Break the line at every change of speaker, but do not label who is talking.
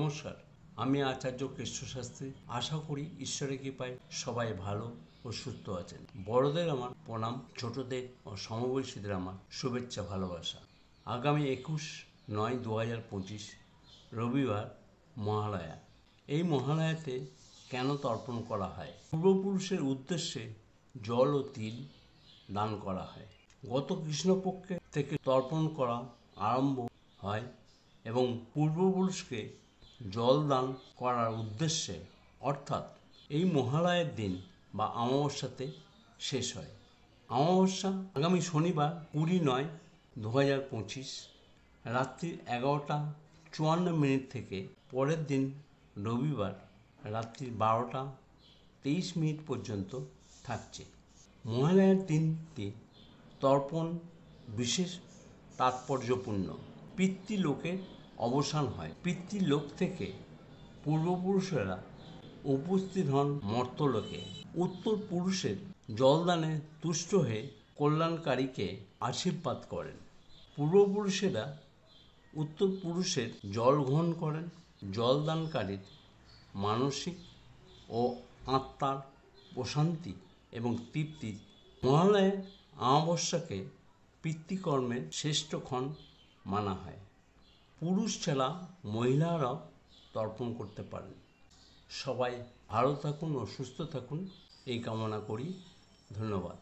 নমস্কার, আমি আচার্য কৃষ্ণ শাস্ত্রী। আশা করি ঈশ্বরের কৃপায় সবাই ভালো ও সুস্থ আছেন। বড়দের আমার প্রণাম, ছোটদের ও সমবয়সীদের আমার শুভেচ্ছা ভালোবাসা। আগামী 21/9/2025 রবিবার মহালয়া। এই মহালয়াতে কেন তর্পণ করা হয়? পূর্বপুরুষের উদ্দেশ্যে জল ও তিল দান করা হয়। গত কৃষ্ণপক্ষে থেকে তর্পণ করা আরম্ভ হয় এবং পূর্বপুরুষকে জল দান করার উদ্দেশ্যে অর্থাৎ এই মহালয়ের দিন বা অমাবস্যাতে শেষ হয়। অমাবস্যা আগামী শনিবার 20/9/2025 রাত্রি 11:54 থেকে পরের দিন রবিবার রাত্রি 12:23 পর্যন্ত থাকছে। মহালয়ার দিনটি তর্পণ বিশেষ তাৎপর্যপূর্ণ। পিতৃলোকের অবসান হয়। পিতৃলোক থেকে পূর্বপুরুষেরা উপস্থিত হন মর্ত্যলোকে। উত্তর পুরুষের জলদানে তুষ্ট হয়ে কল্যাণকারীকে আশীর্বাদ করেন। পূর্বপুরুষেরা উত্তর পুরুষের জল গ্রহণ করেন। জলদানকারীর মানসিক ও আত্মার প্রশান্তি এবং তৃপ্তি। মহালয়ার অমাবস্যাকে পিতৃকর্মের শ্রেষ্ঠক্ষণ মানা হয়। পুরুষ ছাড়া মহিলারাও তর্পণ করতে পারেন। সবাই ভালো থাকুন ও সুস্থ থাকুন এই কামনা করি। ধন্যবাদ।